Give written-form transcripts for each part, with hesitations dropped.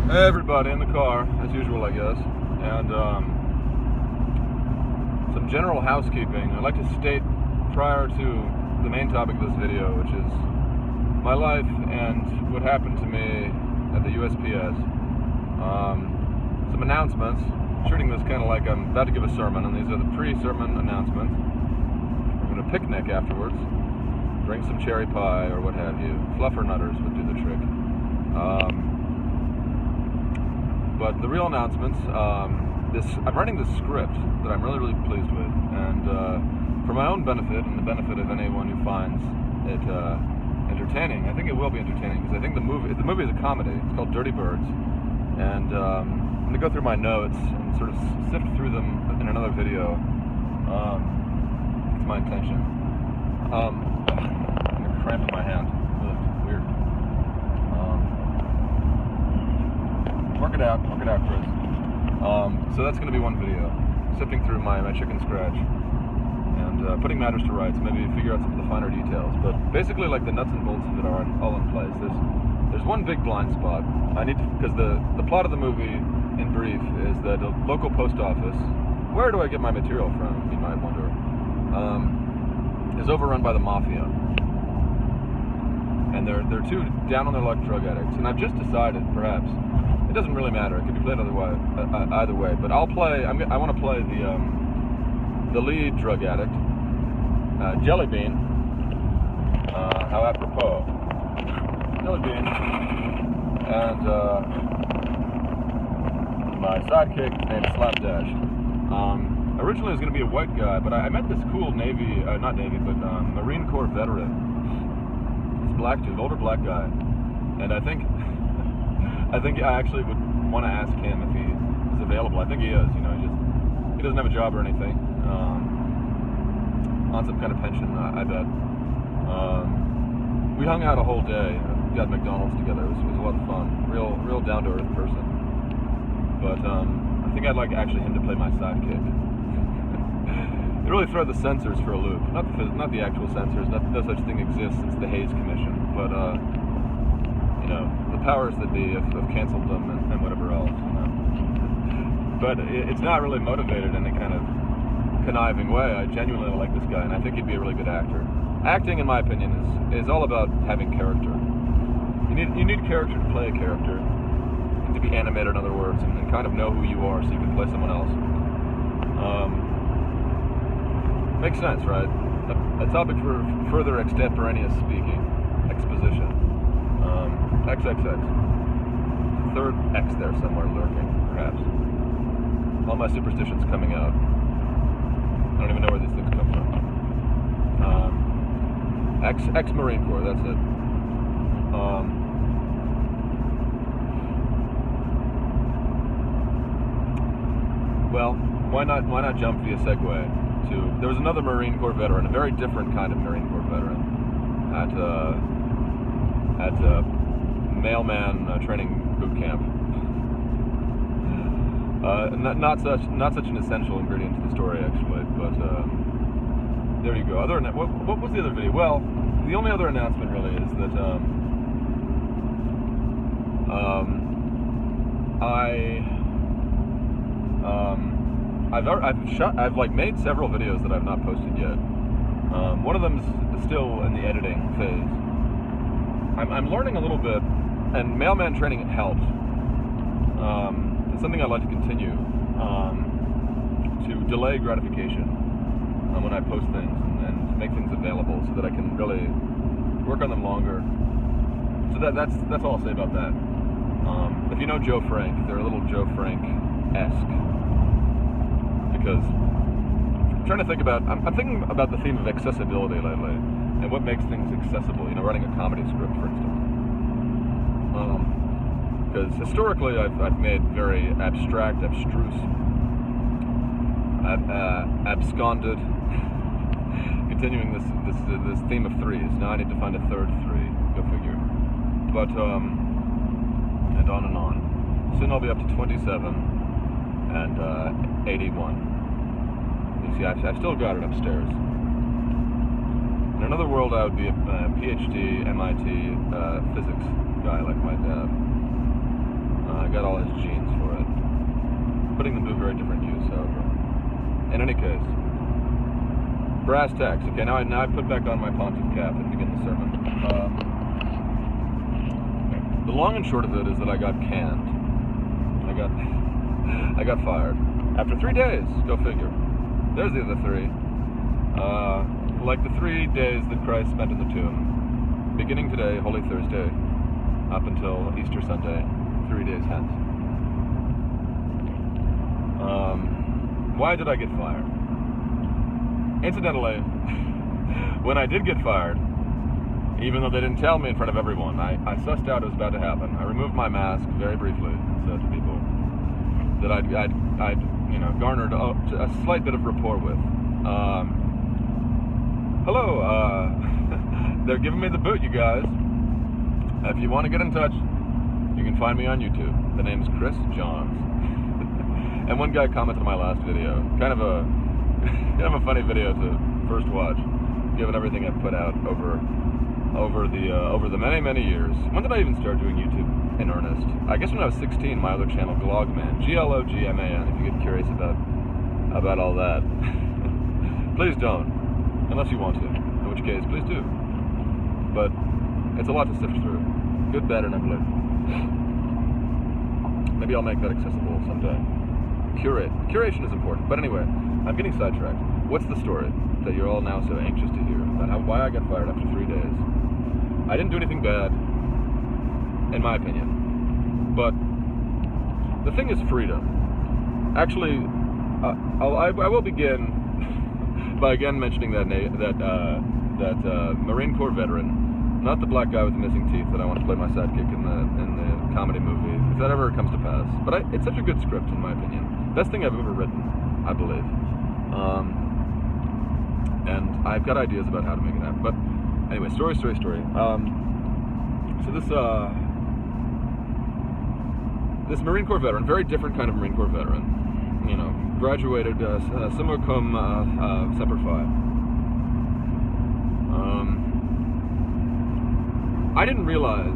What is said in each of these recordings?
Hey everybody, in the car, as usual I guess, and some general housekeeping. I'd like to state prior to the main topic of this video, which is my life and what happened to me at the USPS. Some announcements, treating this kind of like I'm about to give a sermon, and these are the pre-sermon announcements. We're going to picnic afterwards, drink some cherry pie or what have you. Fluffernutters would do the trick. But the real announcements, I'm writing this script that I'm really pleased with, and for my own benefit and the benefit of anyone who finds it entertaining, I think it will be entertaining because I think the movie is a comedy. It's called Dirty Birds, and I'm going to go through my notes and sort of sift through them in another video. It's my intention. I'm going to cramp in my hand. Ugh, weird. Work it out, Chris. So that's going to be one video, sifting through my chicken scratch and putting matters to rights, maybe figure out some of the finer details. But basically, like, the nuts and bolts of it are all in place. There's one big blind spot. Because the plot of the movie, in brief, is that a local post office, where do I get my material from, you might wonder, is overrun by the mafia. And they're two down on their luck drug addicts. And I've just decided, perhaps, it doesn't really matter. It could be played either way. But I'll play. I want to play the lead drug addict, Jelly Bean. How apropos, Jelly Bean, and my sidekick is named Slapdash. Originally, it was going to be a white guy, but I met this cool Marine Corps veteran. This black dude, older black guy, and I think I actually would want to ask him if he is available. I think he is. You know, he doesn't have a job or anything. On some kind of pension, I bet. We hung out a whole day. Got McDonald's together. It was a lot of fun. Real down to earth person. But I think I'd like actually him to play my sidekick. It really throw the censors for a loop. Not the actual censors. No such thing exists since the Hayes Commission. But you know, the powers that be have canceled them and whatever else, you know. But it's not really motivated in any kind of conniving way. I genuinely like this guy, and I think he'd be a really good actor. Acting, in my opinion, is all about having character. You need character to play a character, and to be animated, in other words, and kind of know who you are so you can play someone else. Makes sense, right? A topic for further extemporaneous speaking, exposition. XXX. Third X there somewhere lurking, perhaps. All my superstitions coming out. I don't even know where these things come from. Ex-Marine Corps, that's it. Well, why not jump via segue to... There was another Marine Corps veteran, a very different kind of Marine Corps veteran, at mailman training boot camp. Not such an essential ingredient to the story, actually. But there you go. What was the other video? Well, the only other announcement really is that I've like made several videos that I've not posted yet. One of them is still in the editing phase. I'm learning a little bit, and mailman training helped. It's something I'd like to continue to delay gratification when I post things and to make things available so that I can really work on them longer. So that's all I'll say about that. If you know Joe Frank, they're a little Joe Frank-esque, because I'm thinking about the theme of accessibility lately and what makes things accessible. You know, writing a comedy script, for instance. Because historically, I've made very abstract, abstruse, absconded. Continuing this theme of threes. Now I need to find a third three. Go figure. But and on and on. Soon I'll be up to 27 and 81. You see, I've still got it upstairs. In another world, I would be a PhD, MIT physics guy like my dad. I got all his genes for it. Putting them to a very different use, however. In any case, brass tacks. Okay, now I put back on my pontiff cap and begin the sermon. The long and short of it is that I got canned. I got fired after 3 days. Go figure. There's the other 3. Like the 3 days that Christ spent in the tomb, beginning today, Holy Thursday, up until Easter Sunday, 3 days hence. Why did I get fired? Incidentally, when I did get fired, even though they didn't tell me in front of everyone, I sussed out it was about to happen. I removed my mask very briefly and said to people that I'd garnered a slight bit of rapport with. Hello, they're giving me the boot, you guys. If you want to get in touch, you can find me on YouTube. The name's Chris Johns. And one guy commented on my last video. Kind of a funny video to first watch, given everything I've put out over the many years. When did I even start doing YouTube in earnest? I guess when I was 16, my other channel, Glogman, Glogman. If you get curious about all that, please don't, unless you want to. In which case, please do. But it's a lot to sift through, good, bad, and ugly. Maybe I'll make that accessible someday. Curation is important. But anyway, I'm getting sidetracked. What's the story that you're all now so anxious to hear about why I got fired after 3 days? I didn't do anything bad, in my opinion. But the thing is freedom. Actually, I will begin by again mentioning that Marine Corps veteran, not the black guy with the missing teeth that I want to play my sidekick in the comedy movie, if that ever comes to pass. But it's such a good script, in my opinion. Best thing I've ever written, I believe. And I've got ideas about how to make it happen. But anyway, story. So this Marine Corps veteran, very different kind of Marine Corps veteran, graduated summa cum semper fi. I didn't realize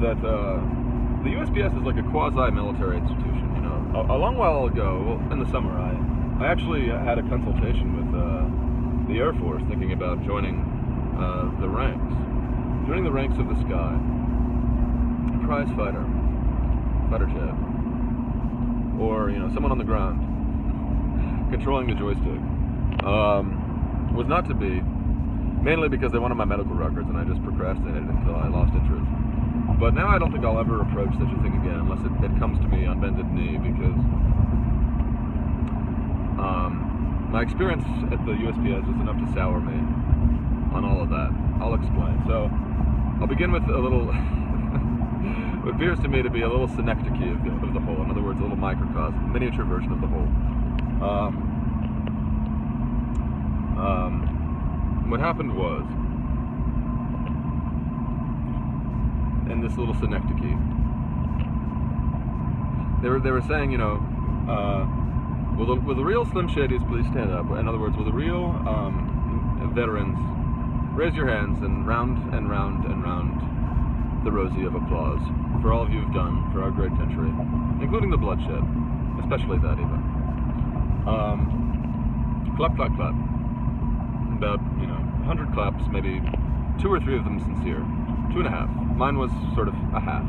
that the USPS is like a quasi-military institution. A long while ago, well, in the summer, I actually had a consultation with the Air Force, thinking about joining the ranks of the sky, prize fighter jet, or someone on the ground controlling the joystick. Was not to be, mainly because they wanted my medical records, and I just procrastinated until I lost interest. But now I don't think I'll ever approach such a thing again unless it comes to me on bended knee, because my experience at the USPS was enough to sour me on all of that. I'll explain. So I'll begin with a little what appears to me to be a little synecdoche of the whole. In other words, a little microcosm, miniature version of the whole. What happened was, in this little synecdoche, they were saying, will the real Slim Shadys please stand up? In other words, will the real veterans raise your hands and round the rosy of applause for all of you've done for our great country, including the bloodshed, especially that even. Clap, clap, clap. About 100 claps, maybe 2 or 3 of them sincere, 2.5. Mine was sort of a half.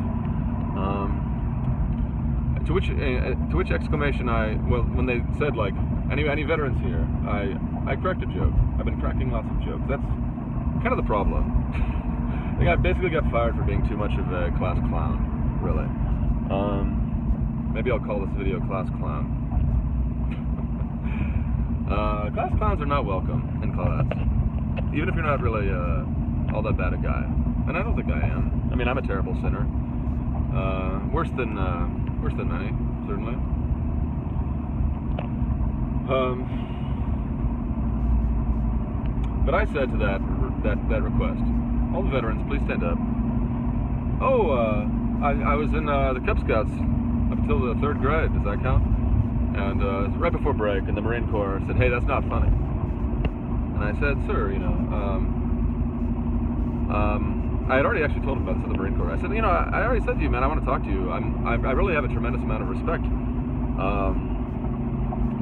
To which exclamation when they said like, any veterans here, I cracked a joke. I've been cracking lots of jokes. That's kind of the problem. I think I basically got fired for being too much of a class clown, really. Maybe I'll call this video Class Clown. Class clowns are not welcome in class, even if you're not really all that bad a guy. And I don't think I am. I mean, I'm a terrible sinner. Worse than many, certainly. But I said to that request, all the veterans, please stand up. I was in the Cub Scouts up until the 3rd grade. Does that count? And it's right before break, and the Marine Corps said, "Hey, that's not funny." And I said, "Sir, I had already actually told him about this in the Marine Corps. I said, you know, I already said to you, man, I want to talk to you. I really have a tremendous amount of respect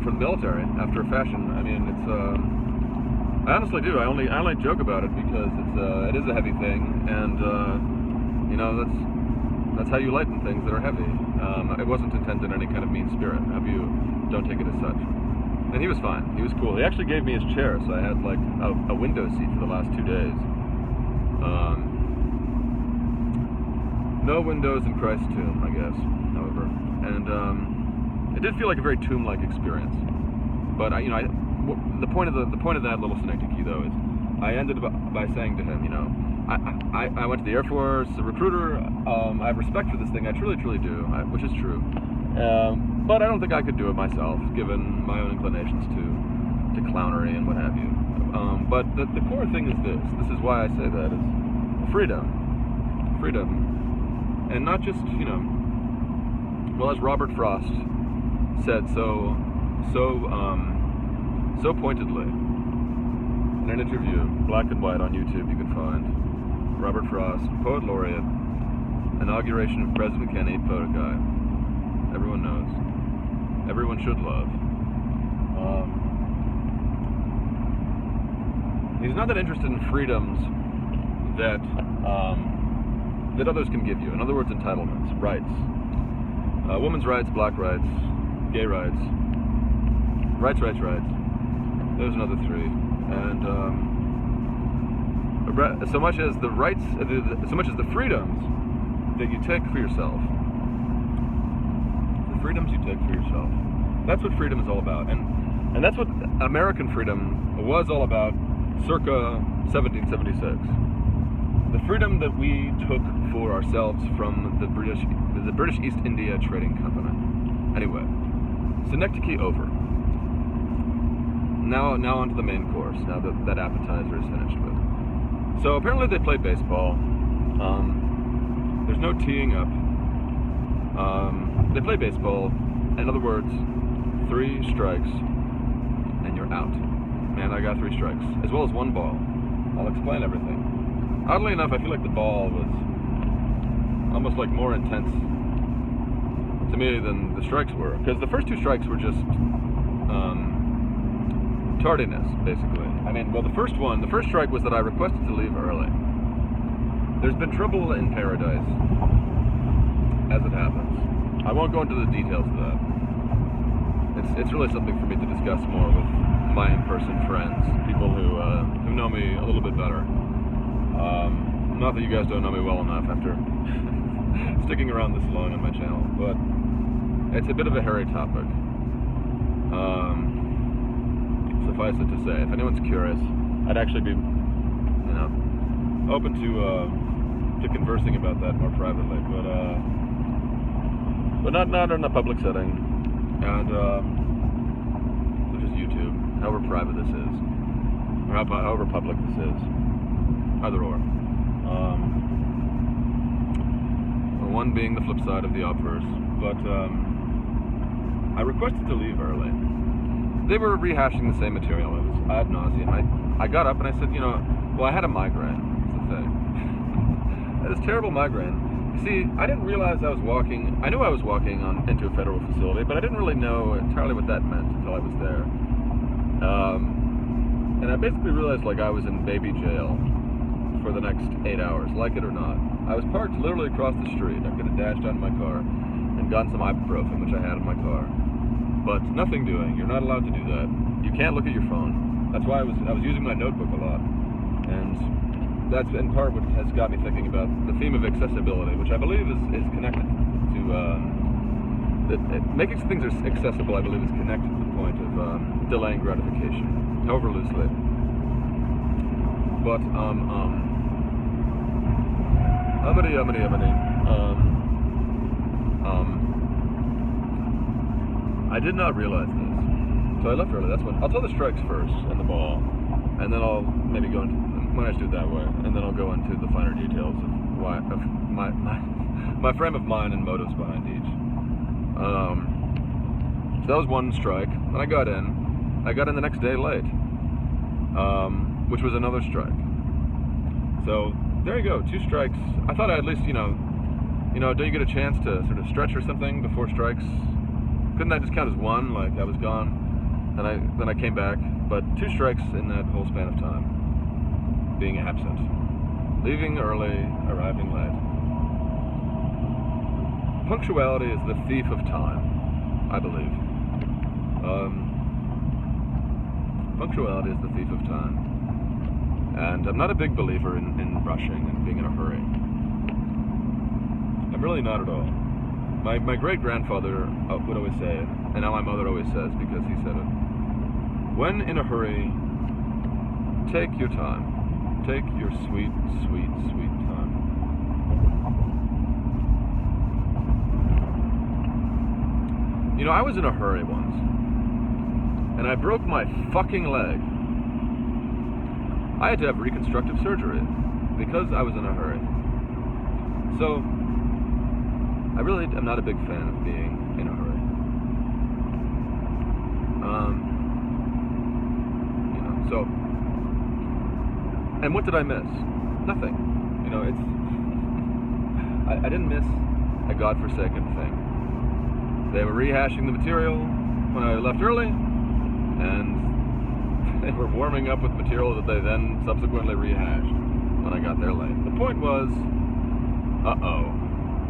for the military after a fashion. I mean, it's I honestly do. I only joke about it because it is a heavy thing, and you know, that's how you lighten things that are heavy. It wasn't intended in any kind of mean spirit. I hope you don't take it as such. And he was fine. He was cool. He actually gave me his chair, so I had like a window seat for the last 2 days. No windows in Christ's tomb, I guess, however. And it did feel like a very tomb-like experience. But the point of that little synecdoche, though, is I ended by saying to him, you know, I went to the Air Force, a recruiter. I have respect for this thing. I truly, truly do, which is true. But I don't think I could do it myself, given my own inclinations to clownery and what have you. But the core thing is this. This is why I say that is freedom. Freedom. And not just, you know, well, as Robert Frost said so pointedly in an interview, black and white on YouTube, you can find Robert Frost, Poet Laureate, inauguration of President Kennedy, photo guy. Everyone knows. Everyone should love. He's not that interested in freedoms that others can give you. In other words, entitlements, rights. Women's rights, black rights, gay rights. Rights. There's another 3. And so much as the rights, so much as the freedoms that you take for yourself. The freedoms you take for yourself. That's what freedom is all about. And that's what American freedom was all about circa 1776. The freedom that we took for ourselves from the British East India Trading Company. Anyway, synecdoche over. Now onto the main course. Now that appetizer is finished with. So apparently they play baseball. There's no teeing up. They play baseball. In other words, 3 strikes and you're out. Man, I got 3 strikes, as well as 1 ball. I'll explain everything. Oddly enough, I feel like the ball was almost like more intense to me than the strikes were, because the first 2 strikes were just tardiness, basically. I mean, well, the first strike was that I requested to leave early. There's been trouble in paradise, as it happens. I won't go into the details of that. It's really something for me to discuss more with my in-person friends, people who know me a little bit better. Not that you guys don't know me well enough after sticking around this long on my channel, but it's a bit of a hairy topic. Suffice it to say, if anyone's curious, I'd actually be, you know, open to conversing about that more privately, but not in a public setting, and such as YouTube, however private this is, or however public this is, either or. One being the flip side of the obverse, but I requested to leave early. They were rehashing the same material. It was ad nauseum. I got up and I said, you know, well, I had a migraine. That's the thing. I had this terrible migraine. You see, I didn't realize I was walking. I knew I was walking into a federal facility, but I didn't really know entirely what that meant until I was there. And I basically realized like I was in baby jail for the next 8 hours, like it or not. I was parked literally across the street. I could have dashed out of my car and gotten some ibuprofen, which I had in my car. But nothing doing. You're not allowed to do that. You can't look at your phone. That's why I was using my notebook a lot. And that's in part what has got me thinking about the theme of accessibility, which I believe is connected to making things accessible. I believe is connected to the point of delaying gratification, however loosely. But I did not realize this, so I left early. That's when I'll tell the strikes first and the ball, and then I'll maybe go into when I should do it that way, and then I'll go into the finer details of why of my frame of mind and motives behind each. So that was 1 strike. Then I got in. I got in the next day late, which was another strike. So there you go, 2 strikes. I thought I'd at least, don't you get a chance to sort of stretch or something before strikes? Couldn't that just count as 1? Like I was gone, and then I came back. But 2 strikes in that whole span of time, being absent, leaving early, arriving late. Punctuality is the thief of time, I believe. Punctuality is the thief of time. And I'm not a big believer in rushing and being in a hurry. I'm really not at all. My great-grandfather would always say it, and now my mother always says because he said it. When in a hurry, take your time. Take your sweet, sweet, sweet time. I was in a hurry once, and I broke my fucking leg. I had to have reconstructive surgery because I was in a hurry. So, I really am not a big fan of being in a hurry. So, and what did I miss? Nothing. I didn't miss a godforsaken thing. They were rehashing the material when I left early, and they were warming up with material that they then subsequently rehashed when I got there late. The point was,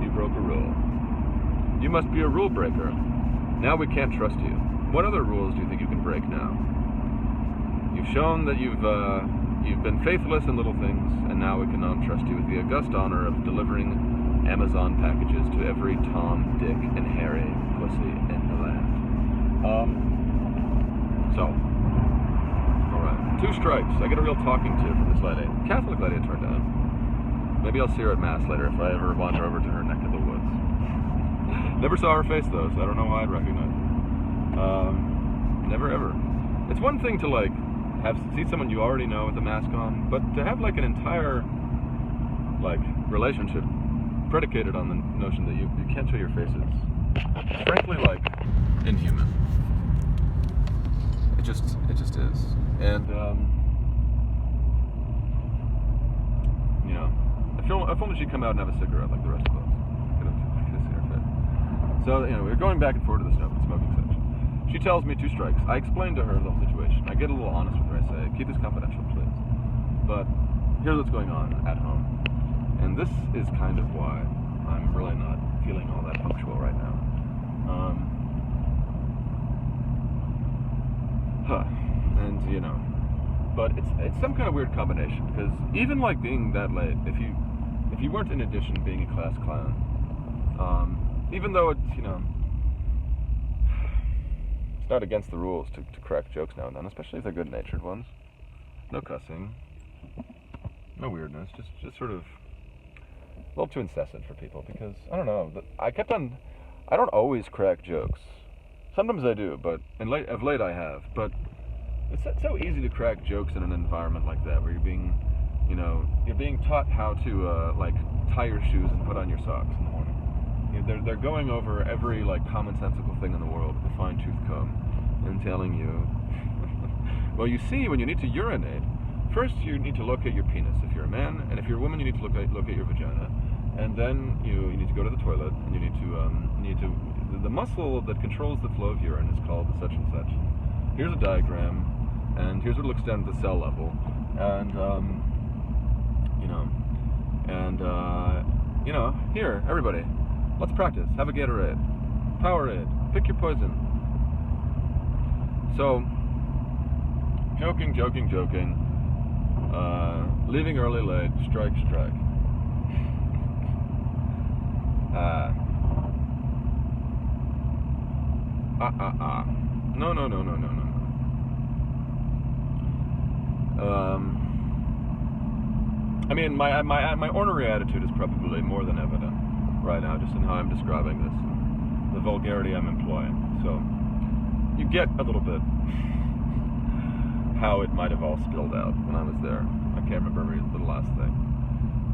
you broke a rule. You must be a rule breaker. Now we can't trust you. What other rules do you think you can break now? You've shown that you've been faithless in little things, and now we can trust you with the august honor of delivering Amazon packages to every Tom, Dick, and Harry pussy in the land. All right, 2 strikes. I get a real talking to from this lady, Catholic lady, it turned out. Maybe I'll see her at Mass later if I ever wander over to her neck of the woods. Never saw her face though, so I don't know why I'd recognize her. Never ever. It's one thing to see someone you already know with a mask on, but to have an entire relationship predicated on the notion that you can't show your faces, frankly inhuman. It just is. And if only she'd come out and have a cigarette like the rest of us. Could have seen her face. So we're going back and forth to the smoking section. She tells me 2 strikes. I explain to her the whole situation. I get a little honest with her. I say, keep this confidential, please. But here's what's going on at home. And this is kind of why I'm really not feeling all that punctual right now. But it's some kind of weird combination, because even being that late, if you weren't in addition being a class clown, even though it's it's not against the rules to crack jokes now and then, especially if they're good-natured ones. No cussing, no weirdness, just sort of a little too incessant for people, because, I don't know, I don't always crack jokes. Sometimes I do, but of late I have, but it's so easy to crack jokes in an environment like that, where you're being taught how to, tie your shoes and put on your socks in the morning. They're going over every commonsensical thing in the world with a fine-tooth comb and telling you, well, you see, when you need to urinate, first you need to locate your penis if you're a man, and if you're a woman, you need to locate your vagina, and then you need to go to the toilet, and you need to the muscle that controls the flow of urine is called the such and such. Here's a diagram, and here's what it looks down at the cell level, and here, everybody. Let's practice. Have a Gatorade. Powerade. Pick your poison. So, joking. Leaving early, late. Strike. No. I mean, my ornery attitude is probably more than evident right now, just in how I'm describing this, the vulgarity I'm employing. So, you get a little bit how it might have all spilled out when I was there. I can't remember the last thing.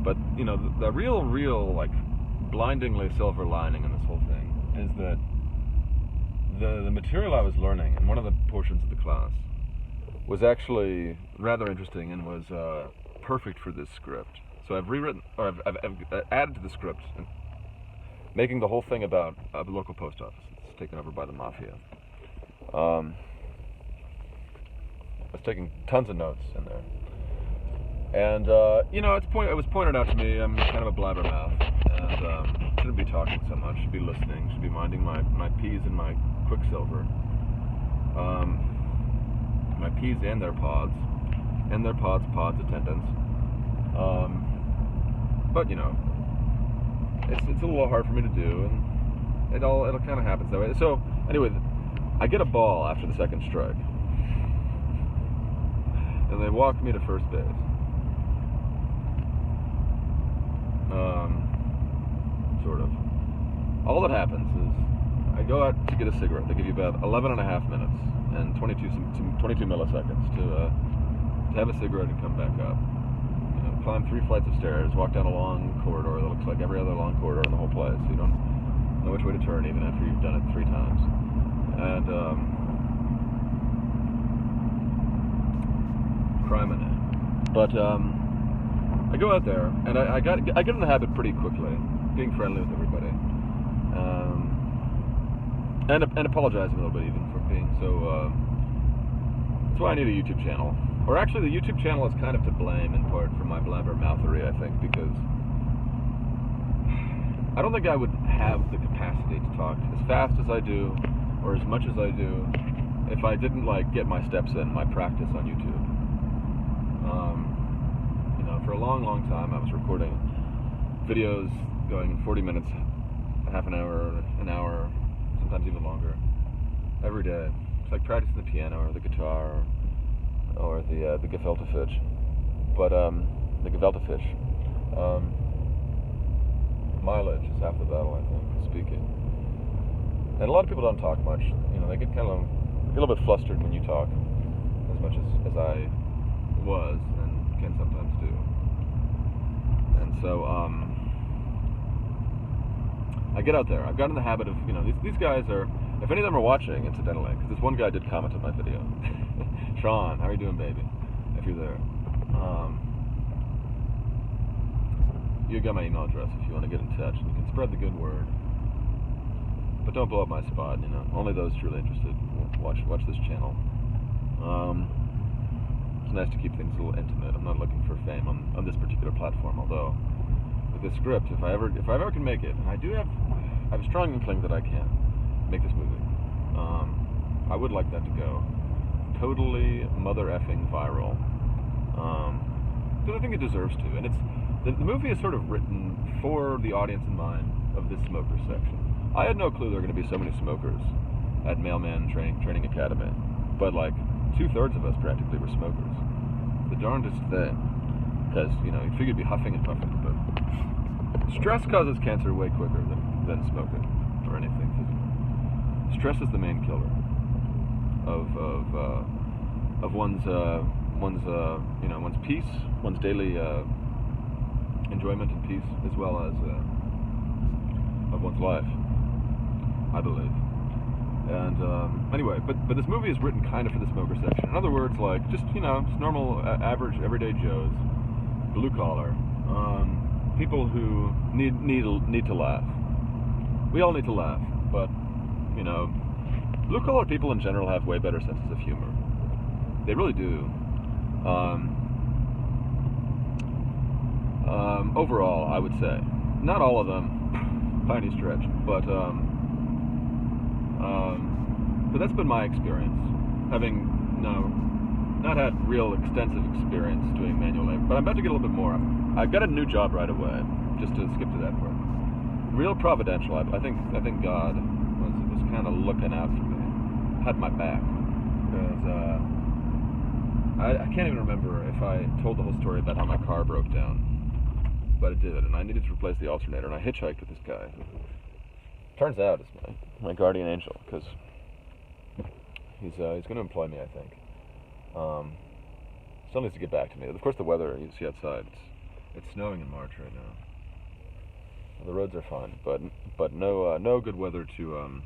But, the real, blindingly silver lining in this whole thing is that the material I was learning in one of the portions of the class was actually rather interesting and was perfect for this script. So So I've rewritten, or I've added to the script, and making the whole thing about the local post office. It's taken over by the mafia. I was taking tons of notes in there. And, it was pointed out to me, I'm kind of a blabbermouth, and shouldn't be talking so much, should be listening, should be minding my P's and my Quicksilver. My P's and their pods attendants. But, it's a little hard for me to do, and it'll kind of happens that way. So, anyway, I get a ball after the second strike, and they walk me to first base. Sort of. All that happens is I go out to get a cigarette. They give you about 11 and a half minutes and 22 milliseconds to have a cigarette and come back up. Climb 3 flights of stairs, walk down a long corridor that looks like every other long corridor in the whole place. You don't know which way to turn even after you've done it 3 times. And crime in it. But I go out there, and I get in the habit pretty quickly, being friendly with everybody, and apologizing a little bit even for being so. That's why I need a YouTube channel. Or actually, the YouTube channel is kind of to blame in part for my blabbermouthery, I think, because I don't think I would have the capacity to talk as fast as I do, or as much as I do, if I didn't get my steps in, my practice on YouTube. For a long, long time, I was recording videos going 40 minutes, half an hour, sometimes even longer, every day. It's like practicing the piano or the guitar or the gefilte fish. But the gefilte fish. Mileage is half the battle, I think, speaking. And a lot of people don't talk much. They get a little bit flustered when you talk, as much as I was and can sometimes do. And so I get out there. I've gotten in the habit of, these guys are, if any of them are watching, incidentally, because this one guy did comment on my video. Sean, how are you doing, baby? If you're there. You got my email address if you want to get in touch. You can spread the good word. But don't blow up my spot, Only those truly interested watch this channel. It's nice to keep things a little intimate. I'm not looking for fame on this particular platform, although with this script, if I ever can make it, and I have a strong inkling that I can make this movie. I would like that to go totally mother effing viral. Because I think it deserves to. And the movie is sort of written for the audience in mind of this smoker section. I had no clue there were going to be so many smokers at Mailman Training Academy, but 2/3 of us practically were smokers. The darndest thing, because you'd figure you'd be huffing and puffing, but stress causes cancer way quicker than smoking or anything physical. Stress is the main killer of one's peace, one's daily enjoyment and peace, as well as of one's life, I believe. And anyway, but this movie is written kind of for the smoker section. In other words, just normal, average, everyday Joes, blue collar, people who need to laugh. We all need to laugh, but blue collar people in general have way better senses of humor. They really do. Overall, I would say, not all of them, by any stretch, but that's been my experience, having not had real extensive experience doing manual labor, but I'm about to get a little bit more. I've got a new job right away, just to skip to that part. Real providential. I think God was kind of looking out for me, had my back, because I can't even remember if I told the whole story about how my car broke down, but it did, and I needed to replace the alternator, and I hitchhiked with this guy. Turns out it's my guardian angel, because he's going to employ me, I think. Still needs to get back to me. Of course, the weather you see outside, it's snowing in March right now. The roads are fine, but no good weather to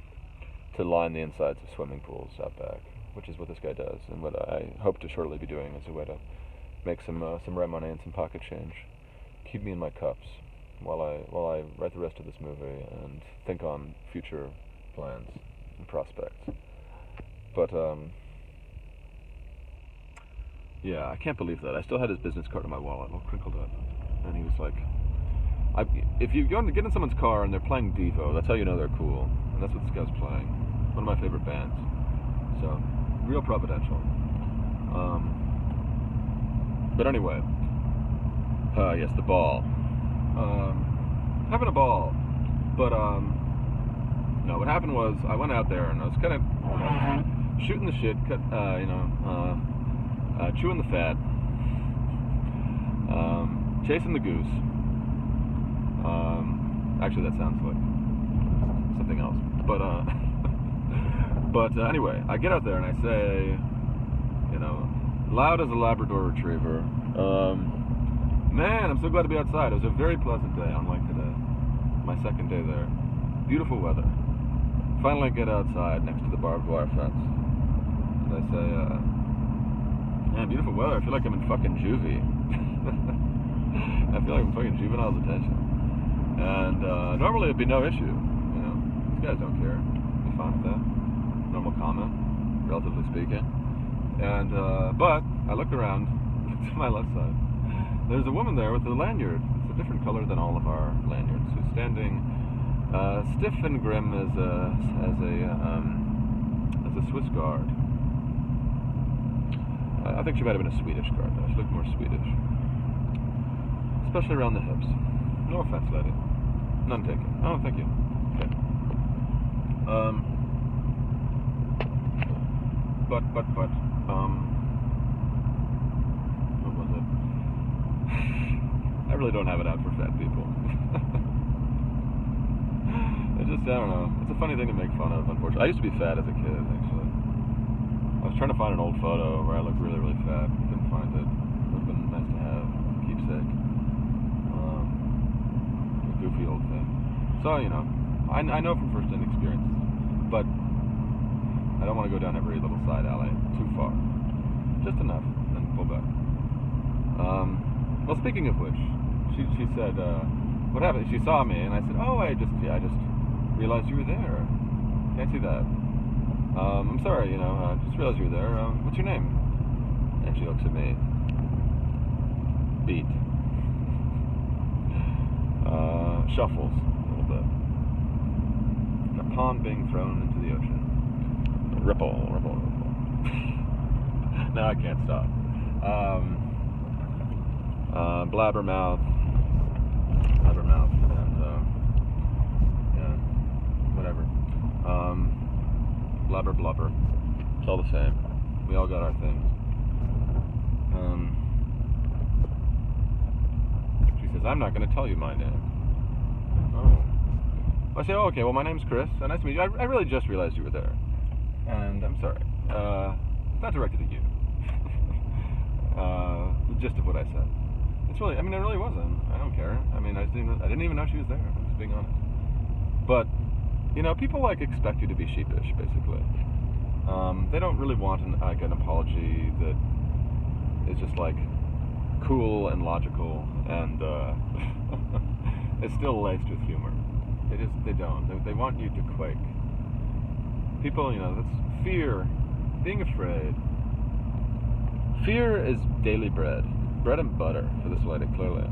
line the insides of swimming pools out back, which is what this guy does, and what I hope to shortly be doing as a way to make some rent money and some pocket change. keep me in my cups while I write the rest of this movie and think on future plans and prospects. But yeah, I can't believe that. I still had his business card in my wallet, all crinkled up, and he was like, if you get in someone's car and they're playing Devo, that's how you know they're cool, and that's what this guy's playing. One of my favorite bands. So, real providential. But anyway, yes, the ball. Having a ball. But, no, what happened was I went out there and I was kind of shooting the shit, chewing the fat, chasing the goose. Actually, that sounds like something else. But anyway, I get out there and I say, loud as a Labrador Retriever, man, I'm so glad to be outside. It was a very pleasant day, unlike today. My second day there. Beautiful weather. Finally get outside next to the barbed wire fence. And I say, man, beautiful weather. I feel like I'm in fucking juvie. I feel like I'm fucking juvenile detention. And normally it'd be no issue. These guys don't care. Be fine with that. Normal comment, relatively speaking. And but I look around to my left side. There's a woman there with a lanyard. It's a different color than all of our lanyards. Who's standing stiff and grim as a Swiss guard. I think she might have been a Swedish guard though. She looked more Swedish, especially around the hips. No offense, lady. None taken. Oh, thank you. Okay. But what was it? I really don't have it out for fat people. I don't know. It's a funny thing to make fun of, unfortunately. I used to be fat as a kid, actually. I was trying to find an old photo where I looked really, really fat. Couldn't find it. Would have been nice to have. Keepsake. A goofy old thing. So, I know from first-hand experience, but I don't want to go down every little side alley too far. Just enough, then pull back. Well, speaking of which, she said, what happened? She saw me, and I said, oh, I just realized you were there. Can't see that. I'm sorry, just realized you were there. What's your name? And she looks at me. Beat. Shuffles a little bit. And a pond being thrown into the ocean. Ripple. Now I can't stop. Blabbermouth, and yeah, whatever. Blubber. It's all the same. We all got our things. She says, I'm not going to tell you my name. Oh. I say, oh, okay, well, my name's Chris. Nice to meet you. I really just realized you were there. And I'm sorry. It's not directed at you. The gist of what I said. It's really, it really wasn't. I don't care. I didn't even know she was there. I'm just being honest. But, people expect you to be sheepish, basically. They don't really want an apology that is just cool and logical and it's still laced with humor. They don't. They want you to quake. People, that's fear, being afraid. Fear is daily bread and butter for this lady, clearly.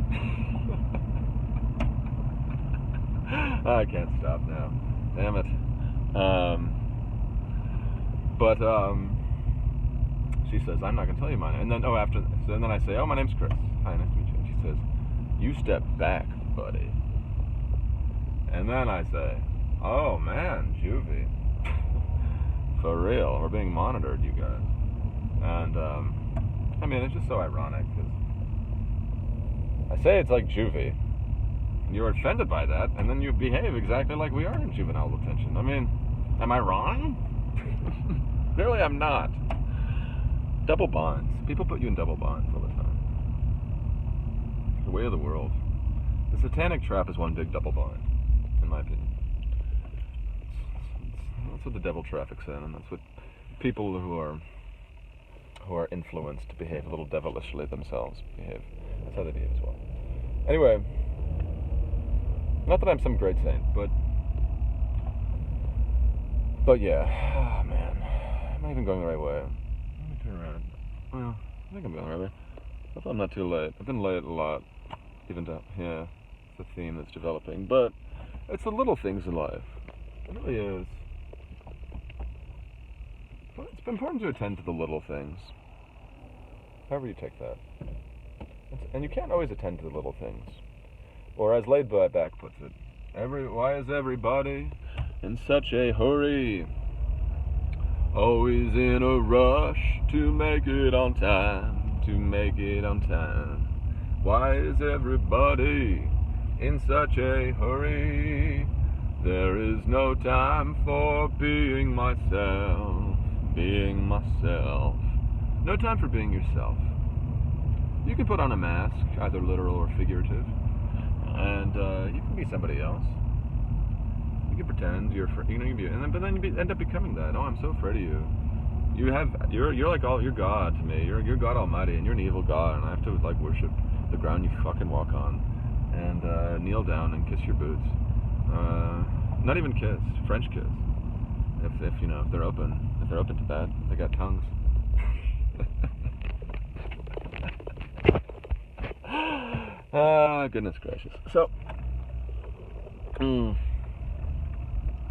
I can't stop now. Damn it. But she says, I'm not going to tell you my name. And then, so then I say, oh, my name's Chris. Hi, nice to meet you. And she says, you step back, buddy. And then I say, oh, man, juvie. For real. We're being monitored, you guys. And, it's just so ironic, because I say it's like juvie, and you're offended by that, and then you behave exactly like we are in juvenile detention. Am I wrong? Clearly I'm not. Double bonds. People put you in double bonds all the time. The way of the world. The satanic trap is one big double bond, in my opinion. That's what the devil traffics in, and that's what people who are influenced to behave a little devilishly themselves behave. That's how they behave as well. Anyway, not that I'm some great saint, but yeah. Oh man, am I even going the right way? Let me turn around. Well, I think I'm going the right way. I thought I'm not too late. I've been late a lot, even to yeah. It's a theme that's developing, but it's the little things in life. It really is. But it's important to attend to the little things. However you take that. And you can't always attend to the little things. Or as Laid Back puts it, why is everybody in such a hurry? Always in a rush to make it on time, to make it on time. Why is everybody in such a hurry? There is no time for being myself, being myself. No time for being yourself. You can put on a mask, either literal or figurative, and you can be somebody else. You can pretend you're, but then you end up becoming that. Oh, I'm so afraid of you. You're like you're God to me. You're God Almighty, and you're an evil God, and I have to like worship the ground you fucking walk on, and kneel down and kiss your boots. Not even kiss, French kiss. If you know, if they're open to that, if they got tongues. Goodness gracious. So,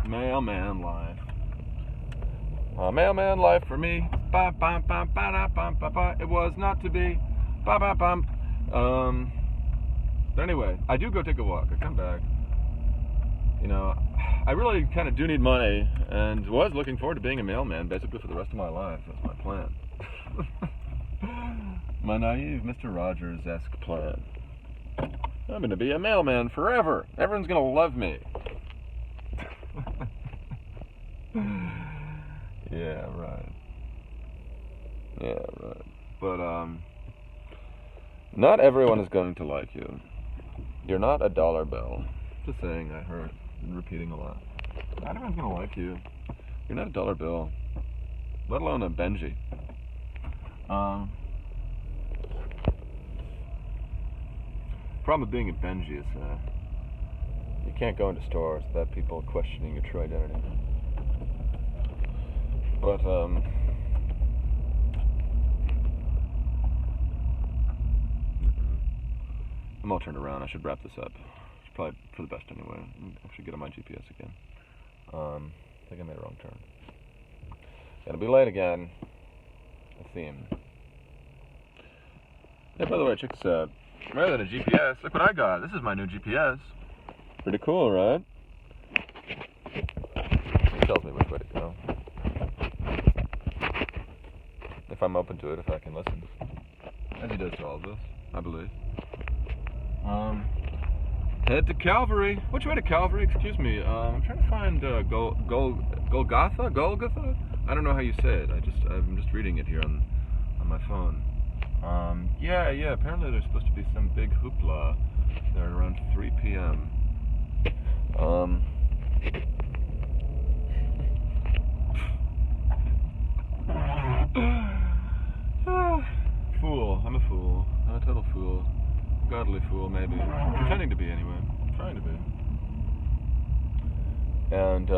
mailman life. Mailman life for me. Ba bum bum ba da bum ba ba. It was not to be. Ba ba bum. But anyway, I do go take a walk. I come back. You know, I really kind of do need money, and was looking forward to being a mailman basically for the rest of my life. That's my plan. My naive Mr. Rogers-esque plan. I'm going to be a mailman forever. Everyone's going to love me. Yeah, right. But, not everyone is going to like you. You're not a dollar bill. Just saying, I heard. Been repeating a lot. Not everyone's going to like you. You're not a dollar bill. Let alone a Benji. Problem with being a Benji is you can't go into stores without people questioning your true identity. But I'm all turned around. I should wrap this up. It's probably for the best anyway. I should get on my GPS again. I think I made a wrong turn. Gonna be late again. A theme. Hey, by the way, check this out. Rather than a GPS, look what I got. This is my new GPS. Pretty cool, right? It tells me which way to go. If I'm open to it, if I can listen. As he does to all of us, I believe. Head to Calvary. Which way to Calvary? Excuse me. I'm trying to find Golgotha? Golgotha? I don't know how you say it. I'm just reading it here on my phone. Yeah. Apparently there's supposed to be some big hoopla there around 3 p.m. Fool. I'm a fool. I'm a total fool. Godly fool, maybe. Pretending to be, anyway. Trying to be. And,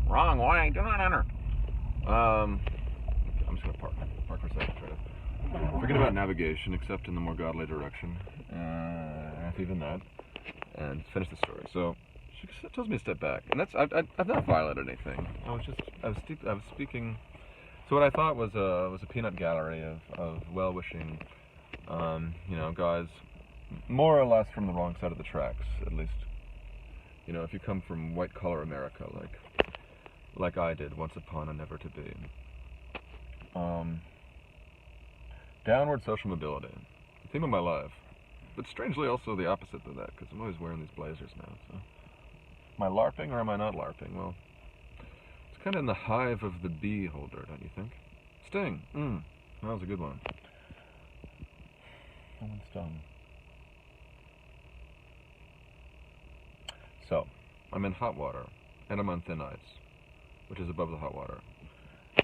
wrong way. Do not enter. I'm just gonna park for a second. Try to forget about navigation, except in the more godly direction. Even that. And finish the story. So, she tells me to step back. And I've not violated anything. I was speaking. So what I thought was a peanut gallery of well-wishing, guys, more or less from the wrong side of the tracks, at least. You know, if you come from white-collar America, like I did once upon a never to be. Downward social mobility, the theme of my life, but strangely also the opposite of that, because I'm always wearing these blazers now. So, am I LARPing or am I not LARPing? Well, it's kind of in the hive of the bee holder, don't you think? Sting. That was a good one. No one stung. So, I'm in hot water, and I'm on thin ice, which is above the hot water.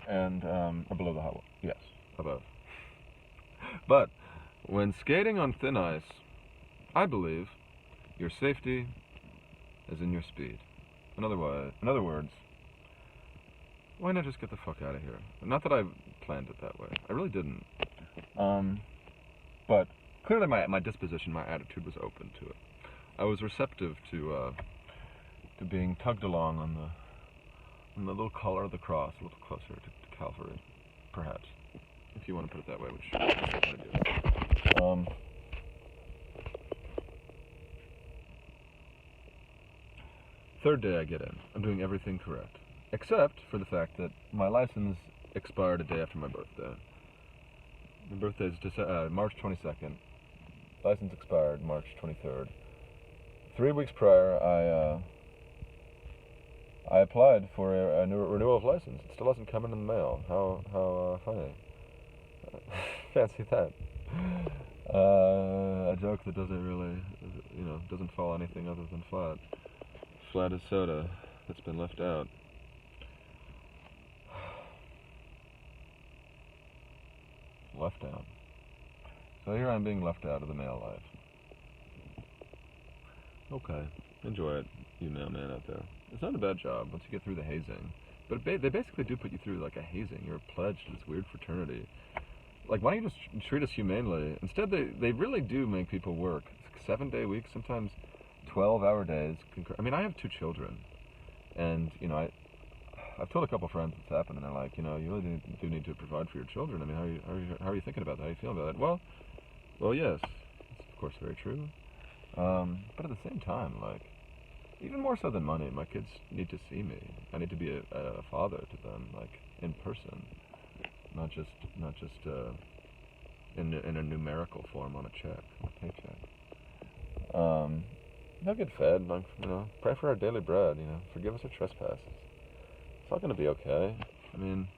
And, or below the hot water. Yes, above. But, when skating on thin ice, I believe your safety is in your speed. In other words, why not just get the fuck out of here? Not that I planned it that way. I really didn't. But clearly my disposition, my attitude was open to it. I was receptive to being tugged along on the little collar of the cross, a little closer to Calvary, perhaps, if you want to put it that way, which I do. Third day I get in. I'm doing everything correct, except for the fact that my license expired a day after my birthday. My birthday is March 22nd. License expired March 23rd. 3 weeks prior, I applied for a new renewal of license. It still hasn't come in the mail. How funny. Fancy that. A joke that doesn't really, doesn't fall anything other than flat. Flat as soda that's been left out. Left out. So here I'm being left out of the mail life. Okay, enjoy it, you mailman out there. It's not a bad job once you get through the hazing. But they basically do put you through like a hazing. You're pledged to this weird fraternity. Like, why don't you just treat us humanely? Instead, they really do make people work. 7-day weeks, sometimes 12-hour days. I mean, I have 2 children. And, I've told a couple friends what's happened, and they're like, you really do need to provide for your children. I mean, how are you thinking about that? How are you feeling about that? Well, yes. It's, of course, very true. But at the same time, like, even more so than money, my kids need to see me. I need to be a father to them, like, in person. Not just in a numerical form on a check, on a paycheck. They'll get fed, like, pray for our daily bread, forgive us our trespasses. It's all gonna be okay. I mean,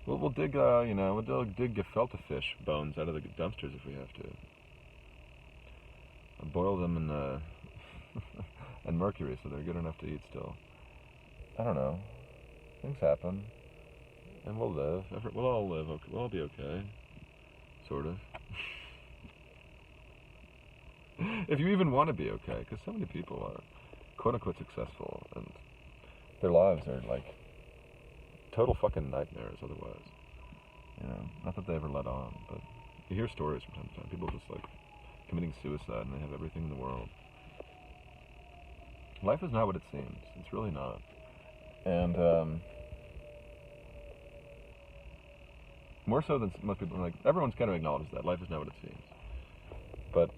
we'll dig, we'll dig gefilte fish bones out of the dumpsters if we have to. I'll boil them in and mercury so they're good enough to eat still. I don't know. Things happen. And we'll live. We'll all live. Okay. We'll all be okay. Sort of. If you even want to be okay, because so many people are quote-unquote successful, and their lives are like total fucking nightmares otherwise. Not that they ever let on, but you hear stories from time to time. People just like committing suicide and they have everything in the world. Life is not what it seems. It's really not. And, more so than most people, like, everyone's kind of acknowledges that. Life is not what it seems. But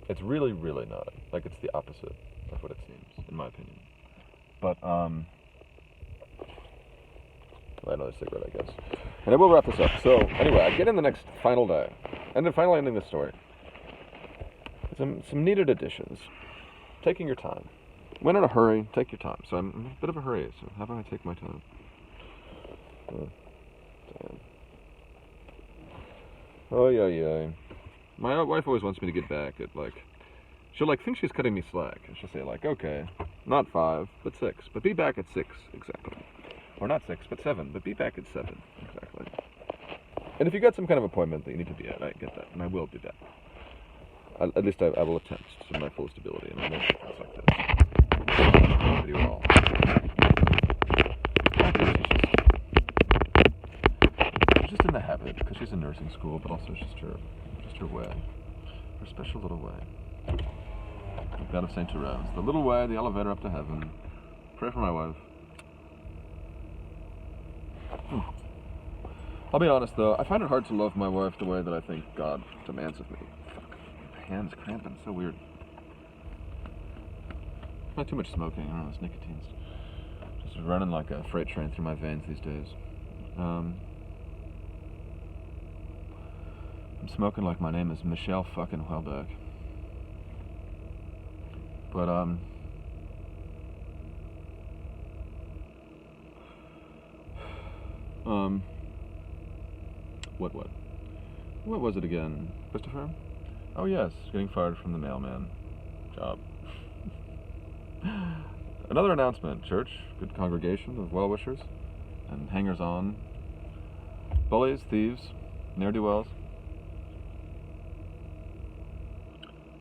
it's really, really not. Like, it's the opposite of what it seems, in my opinion. But, another cigarette, I guess. And I will wrap this up. So, anyway, I get in the next final day. And then finally ending this story. Some needed additions. Taking your time. When in a hurry, take your time. So I'm in a bit of a hurry, so how about I take my time? Damn. Oh, yeah. My wife always wants me to get back at, like, she'll, like, think she's cutting me slack. And she'll say, like, okay, not 5, but 6. But be back at 6, exactly. Or not 6, but 7. But be back at 7, exactly. And if you got some kind of appointment that you need to be at, I get that. And I will do that. At least I will attempt to my fullest ability. And I won't do things like this. With you all. She's just in the habit, because she's in nursing school, but also just her way. Her special little way. The God of St. Therese. The little way, the elevator up to heaven. Pray for my wife. I'll be honest, though. I find it hard to love my wife the way that I think God demands of me. Fuck. My hands cramping. So weird. Not too much smoking. I don't know. This nicotine's just running like a freight train through my veins these days. I'm smoking like my name is Michelle fucking Houellebecq. But, what was it again, Christopher? Oh yes, getting fired from the mailman job. Another announcement, church, good congregation of well-wishers and hangers-on, bullies, thieves, ne'er-do-wells.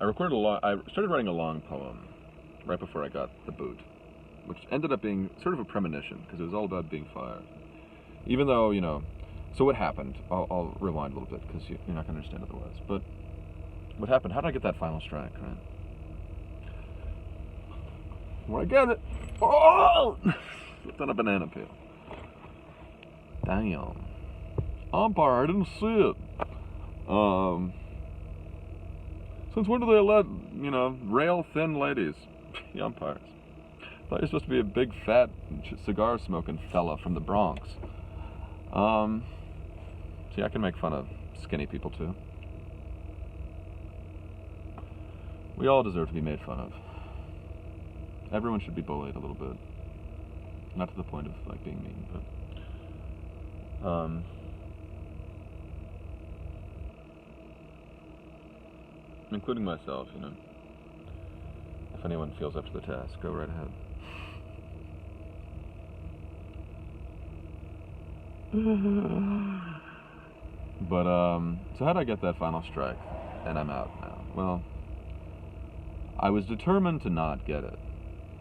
I started writing a long poem right before I got the boot, which ended up being sort of a premonition because it was all about being fired. Even though, so what happened? I'll rewind a little bit because you're not going to understand otherwise. But what happened? How did I get that final strike, right? When I get it, oh! Slipped on a banana peel. Damn. Umpire, I didn't see it. Since when do they let, rail-thin ladies be umpires? I thought you're supposed to be a big, fat, cigar-smoking fella from the Bronx. See, I can make fun of skinny people, too. We all deserve to be made fun of. Everyone should be bullied a little bit. Not to the point of, being mean, but... including myself, If anyone feels up to the task, go right ahead. But, so how did I get that final strike? And I'm out now. Well, I was determined to not get it.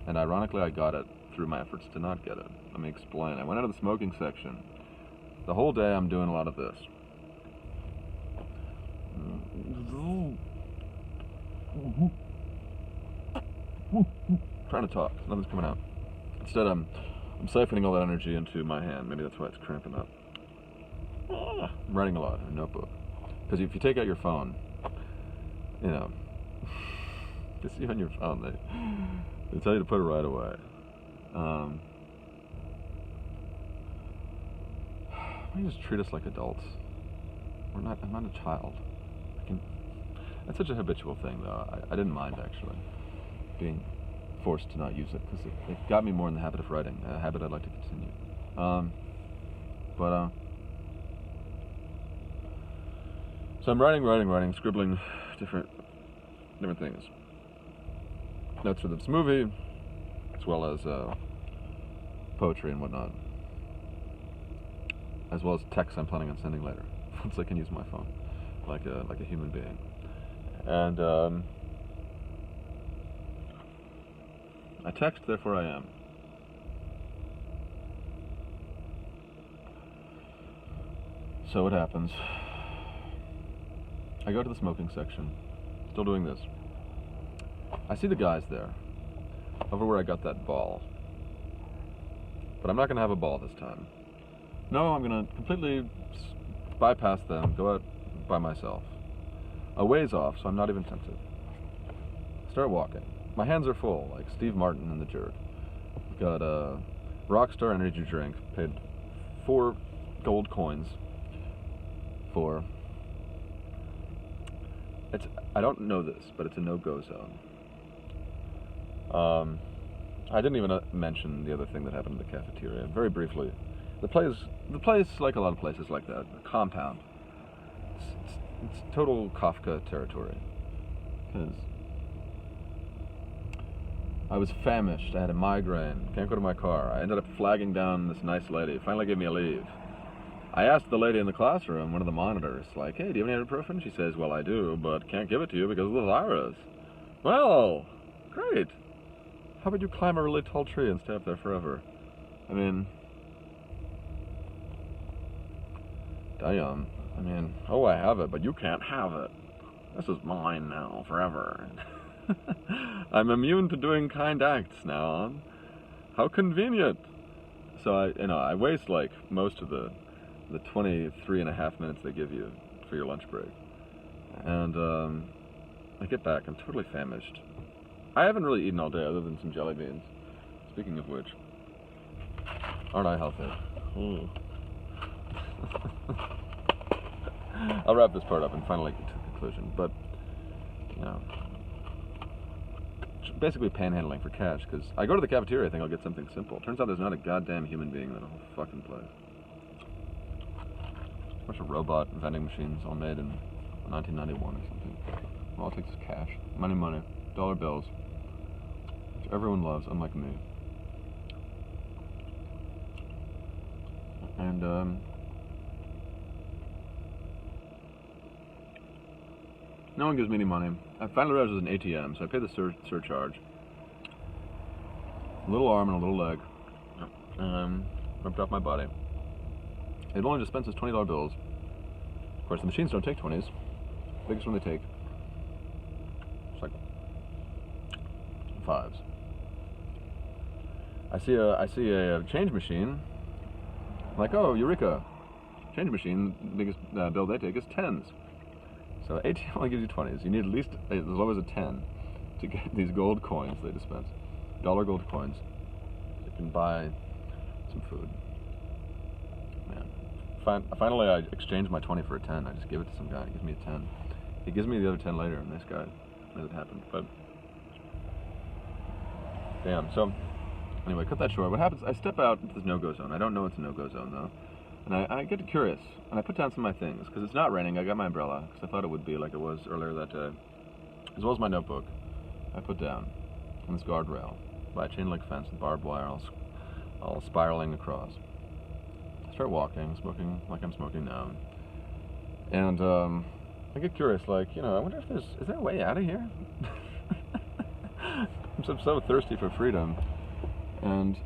And ironically, I got it through my efforts to not get it. Let me explain. I went into the smoking section. The whole day I'm doing a lot of this. Trying to talk. Nothing's coming out. Instead, I'm siphoning all that energy into my hand. Maybe that's why it's cramping up. I'm writing a lot in a notebook. Because if you take out your phone, you see on your phone, they tell you to put it right away. Why don't you just treat us like adults? I'm not a child. That's such a habitual thing, though. I didn't mind, actually, being forced to not use it, because it got me more in the habit of writing, a habit I'd like to continue. So I'm writing, scribbling different things. Notes for this movie, as well as poetry and whatnot, as well as texts I'm planning on sending later, once I can use my phone, like a human being. And I text, therefore I am. So what happens? I go to the smoking section, still doing this. I see the guys there, over where I got that ball. But I'm not going to have a ball this time. No, I'm going to completely bypass them, go out by myself. A ways off, so I'm not even tempted. Start walking. My hands are full, like Steve Martin in The Jerk. I've got a Rockstar energy drink, paid 4 gold coins for. I don't know this, but it's a no-go zone. I didn't even mention the other thing that happened in the cafeteria. Very briefly, the place, like a lot of places like that, a compound. It's total Kafka territory. Because I was famished, I had a migraine, can't go to my car. I ended up flagging down this nice lady, finally gave me a leave. I asked the lady in the classroom, one of the monitors, like, hey, do you have any ibuprofen? She says, well, I do, but can't give it to you because of the virus. Well, great. How about you climb a really tall tree and stay up there forever? I mean, damn. Oh, I have it, but you can't have it. This is mine now, forever. I'm immune to doing kind acts now on. How convenient. So I waste like most of the 23 and a half minutes they give you for your lunch break. And I get back, I'm totally famished. I haven't really eaten all day other than some jelly beans. Speaking of which, aren't I healthy? I'll wrap this part up and finally get to the conclusion. But, basically panhandling for cash, because I go to the cafeteria, I think I'll get something simple. Turns out there's not a goddamn human being in that whole fucking place. A bunch of robot vending machines all made in 1991 or something. All it takes is cash. Money. Dollar bills. Which everyone loves, unlike me. And, No one gives me any money. I finally realized it was an ATM, so I paid the surcharge. A little arm and a little leg. Ripped off my body. It only dispenses $20 bills. Of course, the machines don't take 20s. The biggest one they take. It's like 5s. I see a change machine. I'm like, oh, eureka! Change machine. The biggest bill they take is 10s. So ATM only gives you 20s. You need at least as low as a 10 to get these gold coins they dispense. Dollar gold coins. So you can buy some food. Man. Finally, I exchanged my 20 for a 10. I just gave it to some guy. He gives me a 10. He gives me the other 10 later. Nice guy. Made it happen. But damn. So anyway, cut that short. What happens? I step out into this no-go zone. I don't know it's a no-go zone though. And I get curious, and I put down some of my things, because it's not raining. I got my umbrella, because I thought it would be like it was earlier that day, as well as my notebook. I put down on this guardrail by a chain link fence with barbed wire all spiraling across. I start walking, smoking like I'm smoking now, and I get curious, like, I wonder if is there a way out of here? I'm so thirsty for freedom, and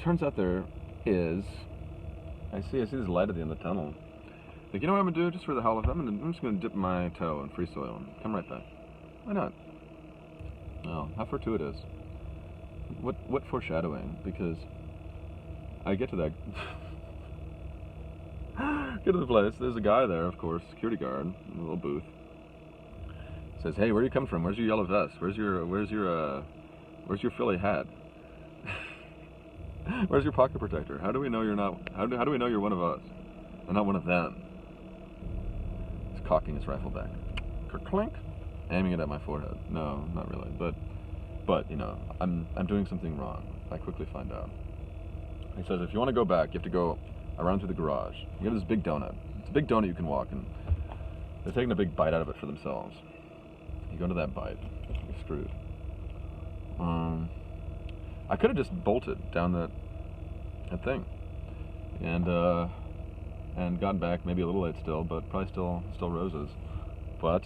turns out there is. I see this light at the end of the tunnel. Like, you know what I'm gonna do, just for the hell of it? I'm just gonna dip my toe in free soil and come right back. Why not? Oh, how fortuitous. What foreshadowing? Because I get to that get to the place, there's a guy there, of course, security guard, in a little booth. Says, hey, where are you coming from? Where's your yellow vest? Where's your Philly hat? Where's your pocket protector? How do we know you're not? How do we know you're one of us, and not one of them? He's cocking his rifle back, clink, aiming it at my forehead. No, not really, but I'm doing something wrong. I quickly find out. He says, if you want to go back, you have to go around to the garage. You have this big donut. It's a big donut you can walk, and they're taking a big bite out of it for themselves. You go into that bite, you're screwed. I could have just bolted down that thing, and gotten back maybe a little late still, but probably still roses. But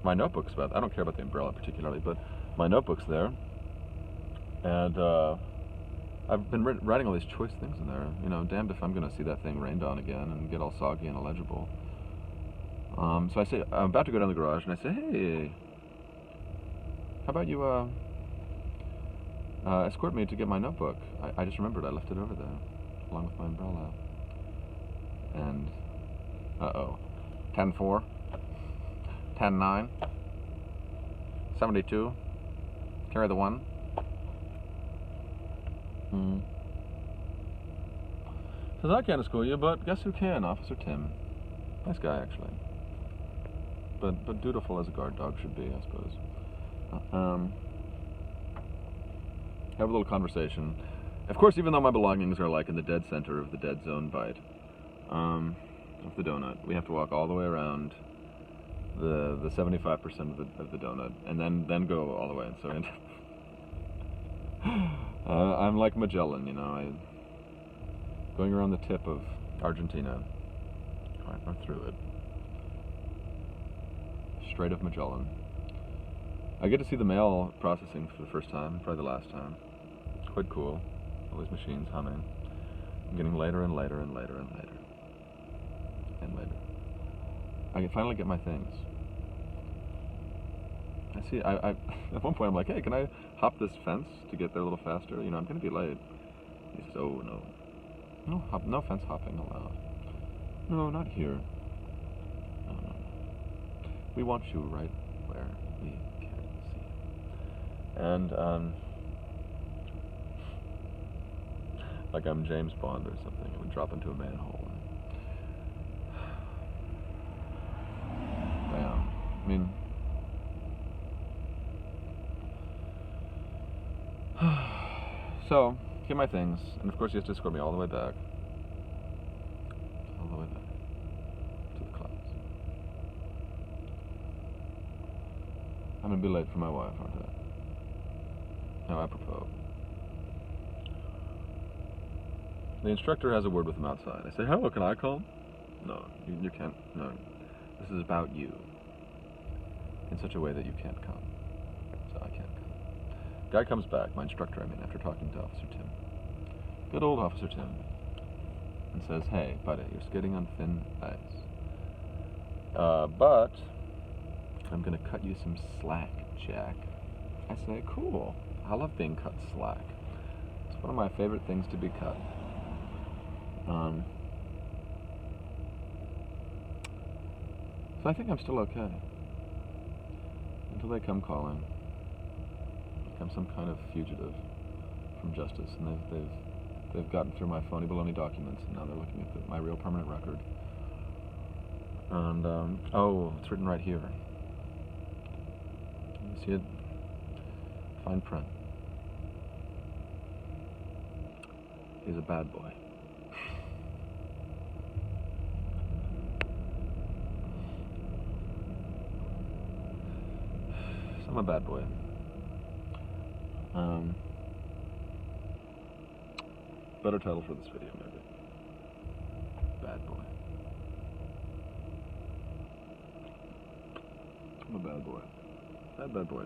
my notebook's about. I don't care about the umbrella particularly, but my notebook's there, and I've been writing all these choice things in there. Damned if I'm gonna see that thing rained on again and get all soggy and illegible. So I say I'm about to go down the garage, and I say, hey, how about you escort me to get my notebook? I just remembered I left it over there, along with my umbrella. And, 10-4, 10-9, 72, carry the 1. Says, I can't escort you, but guess who can? Officer Tim. Nice guy, actually. But dutiful as a guard dog should be, I suppose. Have a little conversation. Of course, even though my belongings are like in the dead center of the dead zone bite of the donut, we have to walk all the way around the 75% of the donut, and then go all the way. And so I'm like Magellan, going around the tip of Argentina, or through it, Strait of Magellan. I get to see the mail processing for the first time, probably the last time. Quite cool. All these machines humming. I'm getting later and later and later and later. And later. I can finally get my things. I see, I at one point I'm like, hey, can I hop this fence to get there a little faster? I'm gonna be late. He says, oh no. No fence hopping allowed. No, not here. No. We want you right where we can see you. And, like I'm James Bond or something, it would drop into a manhole. Bam. I mean, so, get my things, and of course he has to escort me all the way back. All the way back to the class. I'm gonna be late for my wife, aren't I? How apropos. The instructor has a word with him outside. I say, hello, can I call? No, you can't. No, this is about you. in such a way that you can't come. So I can't come. Guy comes back, my instructor, after talking to Officer Tim. Good old Officer Tim. And says, hey, buddy, you're skating on thin ice. But I'm going to cut you some slack, Jack. I say, cool. I love being cut slack. It's one of my favorite things to be cut. So I think I'm still okay. Until they come calling. I'm some kind of fugitive from justice, and they've gotten through my phony baloney documents, and now they're looking at my real permanent record. And oh, it's written right here. You see it? Fine print. He's a bad boy. I'm a bad boy. Better title for this video, maybe. Bad boy. I'm a bad boy. Bad boy.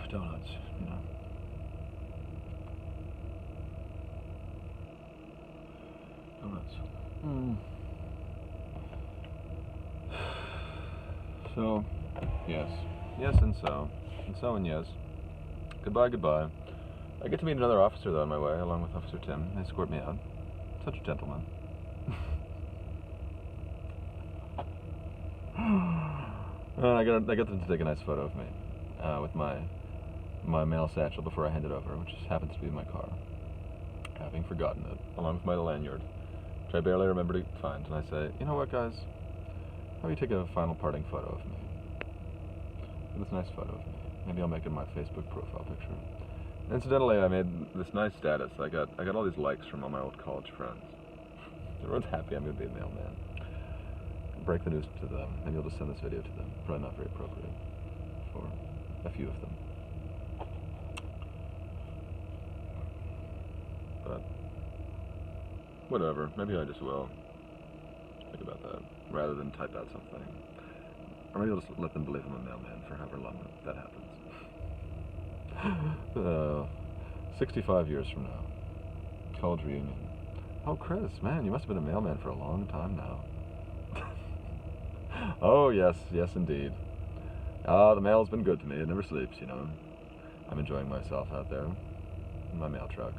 Donuts, you know. Donuts. So, yes. Yes and so. And so and yes. Goodbye, goodbye. I get to meet another officer, though, on my way, along with Officer Tim. They escort me out. Such a gentleman. I got them to take a nice photo of me with my mail satchel before I hand it over, which happens to be in my car, having forgotten it, along with my lanyard, which I barely remember to find. And I say, you know what, guys? How about you take a final parting photo of me? This nice photo of me. Maybe I'll make it my Facebook profile picture. Incidentally, I made this nice status. I got all these likes from all my old college friends. Everyone's happy I'm going to be a mailman. Break the news to them. Maybe I'll just send this video to them. Probably not very appropriate for a few of them. But whatever. Maybe I just will think about that rather than type out something. Or maybe I'll just let them believe I'm a mailman for however long that happens. 65 years from now. College reunion. Oh, Chris, man, you must have been a mailman for a long time now. Oh, yes, indeed. The mail's been good to me. It never sleeps, you know. I'm enjoying myself out there in my mail truck.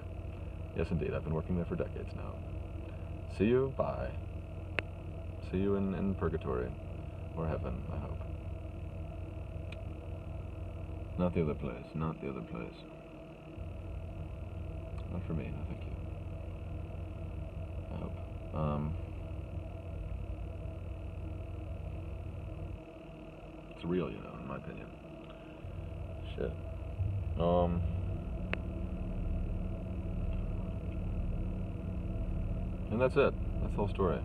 Yes, indeed, I've been working there for decades now. See you, bye. See you in purgatory. Or heaven, I hope. Not the other place, not the other place. Not for me, no thank you. I hope. It's real, you know, in my opinion. Shit. And that's it. That's the whole story.